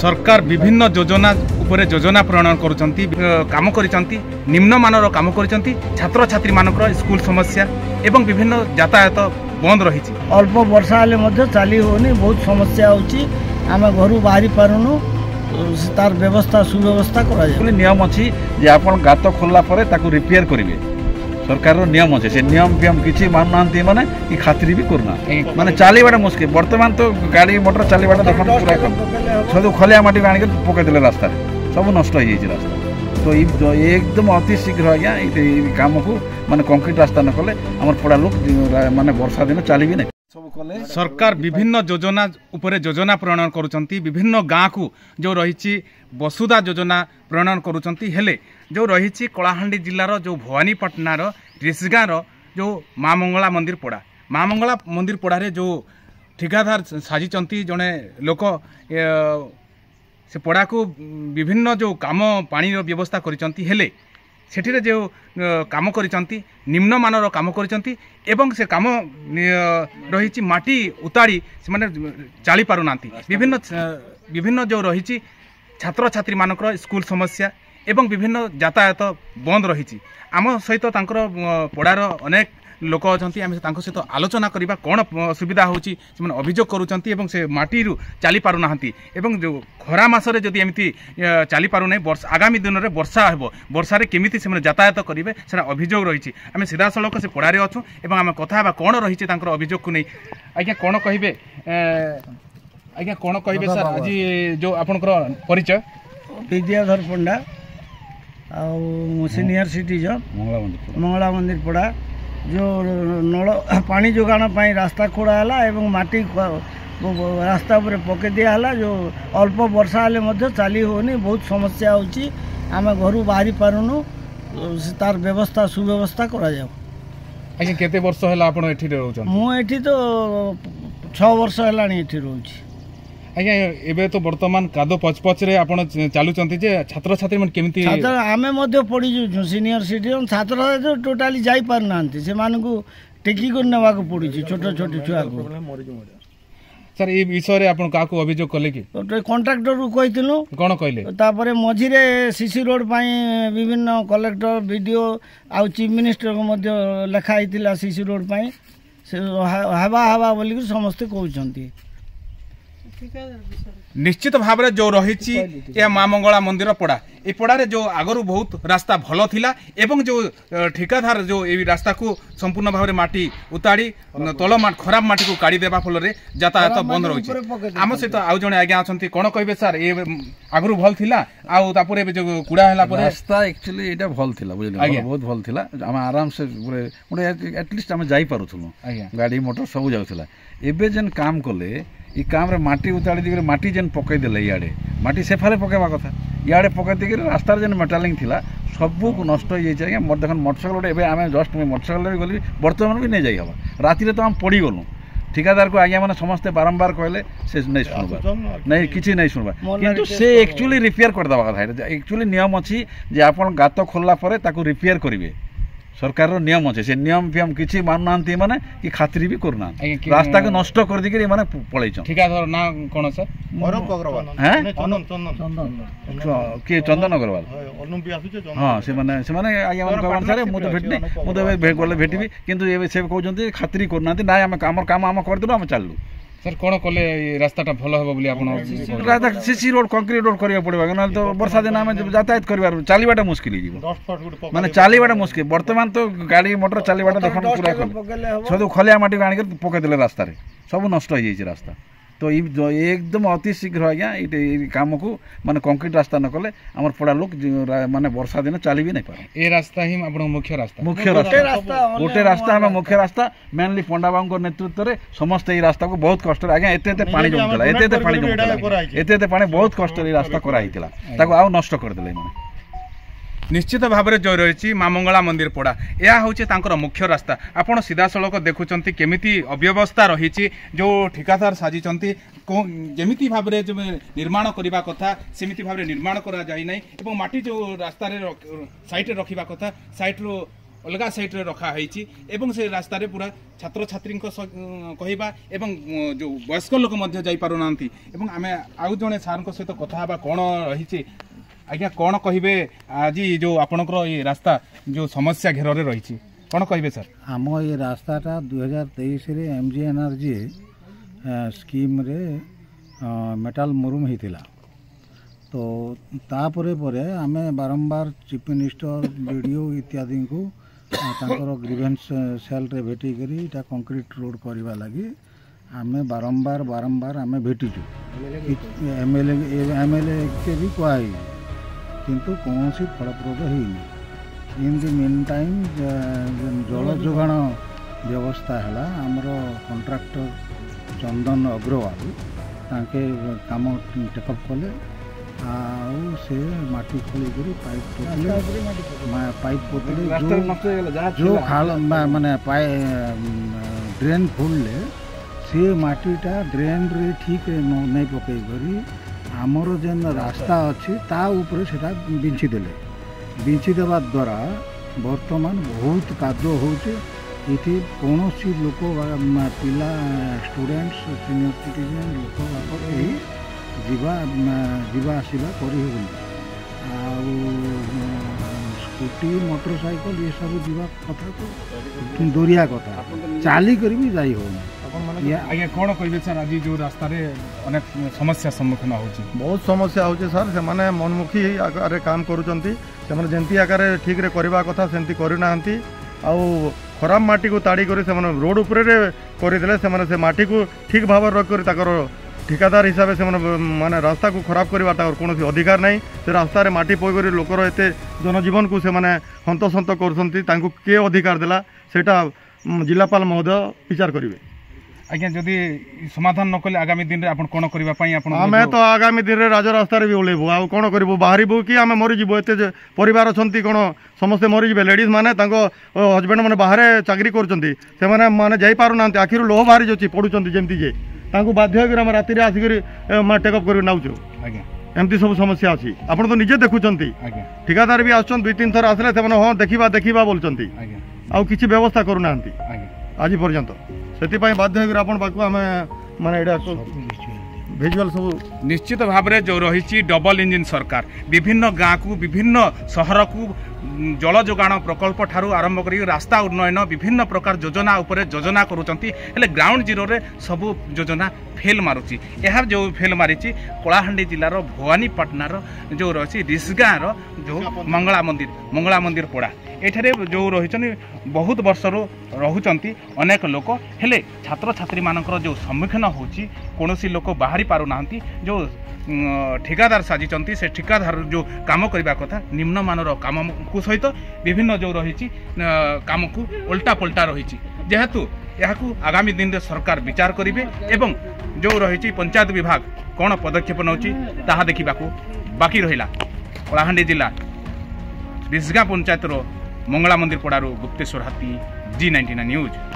सरकार विभिन्न योजना उपरे योजना प्रणयन करुचंती काम करिसंती निम्न मानर काम करिसंती छात्र छात्री मानकर स्कूल समस्या एवं विभिन्न यातायात बंद रही अल्प वर्षा हेले मध्य चली होनी बहुत समस्या होची आम घर बाहरी पारुनु तार व्यवस्था सुव्यवस्था करा जाय नियम अछि जे आपण गात खोलला परे ताकू रिपेयर करिवे सरकार नियम अच्छे से नियम फियम किसी मानुना माने कि खातिर भी करना माने चलवाटा मुश्किल बर्तमान तो गाड़ी मोटर चलवाटा देख पूरा सब खलिया माटी आनिक पकईदे रास्ता सब नष्ट हो जाए रास्ता तो एकदम अति शीघ्र आज्ञा कम को माने कंक्रीट रास्ता न कले आम पड़ा लोक माने वर्षा दिन चली ना सरकार विभिन्न योजना उपरे योजना प्रणयन करुचंती विभिन्न गाँ को जो रही वसुधा योजना प्रणयन करुचंती हेले जो रही कलाहांडी जिलार जो भवानीपाटनार ऋषिगाँर जो माँ मंगला मंदिर पड़ा माँ मंगला मंदिर पड़ारे जो ठिकादार साजिचंती जड़े लोक से पड़ा को विभिन्न जो काम पानी व्यवस्था करिचंती हेले सेठी जो काम करिचंती निम्न मानर काम करिचंती एवं से काम रही माटी उताड़ी से माने चली पारु नांती विभिन्न विभिन्न जो रही छात्र छात्री मानकर स्कूल समस्या एवं विभिन्न यातायात बंद रही आम सहित पड़ार अनेक लोक अच्छा आम सहित आलोचना करवा कौन असुविधा होची अभियोग करुँच से माटी चली पारु नांती एवं जो खरा मासरे जदि एमती चली पारु नहीं वर्षा आगामी दिन में वर्षा हो वर्षारे केमिति से यातायात करेंगे से अभियोग रही आम सीधा सड़क से पड़ारे अच्छु एवं आम कथा कौन रही अभियोग को नहीं आज्ञा कौन कहे आज्ञा कौन कहे सर आज जो आपनकर परिचय विद्याधर पंडा सीनियर सिटीजन मंगला मंदिर पड़ा जो नल पानी जोगाण रास्ता खोड़ा है एवं माटी रास्ता पर पके दिया जो अल्प वर्षा हेले मध्य चली होनी बहुत समस्या होची आम घर बाहरी पारुनु तार व्यवस्था सुव्यवस्था करा जाओ। अच्छा केते वर्ष है आपण एठी रहउछन? मु एठी तो 6 वर्ष हेलानी एठी रहउछि। आज्ञा एबे तो वर्तमान कादो पचपच रे आपण चालुचंती जे छात्र छात्री मन केमिति छात्र आमे मध्य पड़ी छु सीनियर सिटीजन छात्र तो टोटाली जाई पार नांती से मान को टेकी को नेवा को पड़ी छि छोट छोट छुआ को सर ए विषय रे आपण का को अभियोग कले कि कॉन्ट्रैक्टर को कहितनु कोन कहले तापरे मझिरे सीसी रोड पई विभिन्न कलेक्टर वीडियो आ चीफ मिनिस्टर को मध्य लिखा आइतिला सीसी रोड पई से हवा हवा बोली समस्त कहउचंती निश्चित भाव जो रही माँ मंगला मंदिर पड़ा ये पड़ारे जो आगरू बहुत रास्ता भल थिला एवं जो ठिकादार जो ये रास्ता को संपूर्ण भाव में माटी उताड़ी तल खराब माटी को काढ़ी देवा फल यातायात बंद रही आम सहित आउ जड़े आज्ञा अच्छा कौन कहे सर ये आगरू भल थिला आउे जो कूड़ा है रास्ता एक्चुअली ये भल थिला बुझे बहुत भल थिला आम आराम से गोटे एटलिस्ट आम जाई पारुथुलु गाड़ी मोटर सब जाउथला एबे जेन काम कले ई काम रे माटी उताड़ी दिगरे माटी जेन पकई देले याडे माटी सेफाले पकेबा कथा याडे पकई दिगरे रास्ता जेन मेटालिंग थिला सब को नष्ट हो जाय आज्ञा मोर देखन मोटरसाइकिल एबे आमे जस्ट मोटरसाइकिल रे गली वर्तमान भी नहीं जाई हबा राति रे तो हम पड़ी गलु ठिकादार को आज्ञा माने समस्त बारंबार कहले से नहीं सुनबा नहीं किछि नहीं सुनबा किंतु से एक्चुअली रिपेयर कर दबा कथा एक्चुअली नियम अछि जे आपण गात खोलला परे ताकू रिपेयर करिवे सरकार नियम अच्छे से नियम फियम किसी मानुना माने कि खातिर भी करना रास्ता को नष्ट कर दी माने पळै ठिकादार ना कोन सर अरब अग्रवाल हैं चंदन के चंदन अग्रवाल हां से माने आज्ञा मन कहन सर मु तो भेटनी मु तो गले भेटिबी किंतु ए से कहउचंती खातिर करना ना हम काम हम कर देलु हम चाललु सर कौन कले रास्ताटा भल हे बोली आपण रास्ता सीसी रोड कंक्रीट रोड करिया पड़बा ना तो वर्षा दिन आम यातायात करबार चलीबाटा मुश्किल हो माने चलीबाटा मुश्किल वर्तमान तो गाड़ी मोटर चलीबाटा देख पूरा सब खलिया माटी आनिक पकईदे रास्ता सब नष्ट हो जाए रास्ता तो एकदम अति शीघ्र आज्ञा कम को माने कंक्रीट रास्ता न कले आम पड़ा लोक माने वर्षा दिन चली भी नहीं पारे। ए रास्ता ही आपण मुख्य रास्ता गोटे रास्ता आम मुख्य रास्ता मेनली पंडा बाबू नेतृत्व में समस्त ये रास्ता को बहुत कष्ट आज्ञा एते पानी जमुला एते पानी बहुत कष्ट रास्ता कराई आउ नष्ट करदे माने निश्चित भाव में जो रही माँ मंगला मंदिर पड़ा यह हूँ मुख्य रास्ता आपड़ सीधा सड़क देखुं केमिति अव्यवस्था रही जो ठिकादार साजिचंती जमिति भाव में जो निर्माण करने कथा सेमिति भाव में निर्माण करा जाय नै एवं माटी जो रास्ता साइड रखा कथा साइड अलग सैड्रे रखाई से रास्तार पूरा छात्र छात्री कहवा एवं जो वयस्क लोक जापार ना आम आउ जड़े सार सहित कथा कौन रही आज्ञा कौन कहे आज जो आपणकर ये रास्ता जो समस्या घेर रही कौन कहे सर? आम ये रास्ताटा 2023 MGNRG स्कीम रे मेटाल मुरुम होता तो तापरे परे आमे बारंबार चीफ मिनिस्टर वीडियो इत्यादि को ग्रीवेंस सेल रे भेटी करी इटा कंक्रीट रोड करवा लगी आमे बारंबार आमे भेटीचु एमएलए के भी कही किंतु कौन सी फलप्रद होनी इन दि मीन टाइम जल जोगाण व्यवस्था है आमर कंट्राक्टर चंदन अग्रवाल तांके काम टेकअप कले आउ से माटी खोली करी पाइप पोतले जो खाल माने ड्रेन खोलले से माटीटा ड्रेन रे ठीक नहीं पकई करी आमर जेन रास्ता अच्छी ता ऊपर सेटा बिंची देवा द्वारा वर्तमान बहुत कादो होचे इति कौन सी लोक पिला स्टूडेंट्स सीनियर सिटीजन लोक बाप जीवा आसवा करहबनी स्कूटी मोटरसाइकिल ये सब जीवा कथा तो दूरिया कथा चाली कर भी जाई होनी आज्ञा कौन कहे सर आज जो रास्ता रे अनेक समस्या सम्मुखीन होची बहुत समस्या होचे सर से माने मनमुखी आकार काम करूचंती से माने जेंती आकार ठीक रे करबा कथा सेंती करिनांती आउ खराब माटी को ताड़ी करी से माने रोड ऊपर रे करि देले से माने से माटी को ठीक भाव रख करी ताकर ठिकादार हिसाब से माने रास्ता को खराब करवा कौन अधिकार नहीं से रास्तार माटी पई लोकर एत जनजीवन को से माने हंतसंत कर किए अधिकार देला सेटा जिलापाल महोदय विचार करेंगे। आज्ञा जदि समाधान न कले आगामी दिन रे आपण कोन करबा पई आपण आमे तो आगामी दिन रे राज रास्ता रे भी ओलेबो आ कोन करबो बाहरीबो कि आमे मरि जिवो एते परिवार अछंती कोन समस्त मरि जिवे लेडीज माने तांको हस्बैंड माने बाहरे चाकरी करचंती से माने जाई पारु नांती आखिर लोह बाहरी जोची पडुचंती जेमती जे तांको बाध्य कर राति रे आसी कर टेकअप कर नाउचो आज्ञा एमती सब समस्या अछि आपण तो निजे देखुचंती आज्ञा ठिकादार भी आछन 2-3 थर आसले से माने हां देखिबा बोलचंती आज्ञा आ किछि व्यवस्था करू नांती आज्ञा आज पर्यंत से बाध्य कर आपण पाखु आमे माने एडा भिजुअल सब निश्चित भाव में जो रही डबल इंजिन सरकार विभिन्न गाँव को विभिन्न सहर को जल जोगाण प्रकल्प ठारू आरंभ कर रास्ता उन्नयन विभिन्न प्रकार योजना उपर योजना करुँच ग्राउंड जीरो रे सब योजना फेल मारुची यह जो फेल मारी कलाहांडी जिलार भवानीपाटनार जो रही रिसगाँर जो मंगला मंदिर पड़ा एठारे जो रही बहुत वर्ष रोचंती अनेक लोक हेले छात्र छात्री मानकर जो सम्मुखीन होची कौनसी लोक बाहरी पारु नाहंती जो ठिकादार साजिचंती से ठिकादार जो काम करबा कथा निम्नमानर काम को सहित विभिन्न जो रही काम को उल्टा पल्टा रही जेहेतु यह आगामी दिन रे सरकार विचार करेंगे एवं जो रही पंचायत विभाग कौन पदक्षेप नौची ताहा देखा बाकी रहिला। कलाहांडी जिला रिसगाँ पंचायतर मंगला मंदिर पड़ारू गुप्तेश्वर हाथी G99 न्यूज।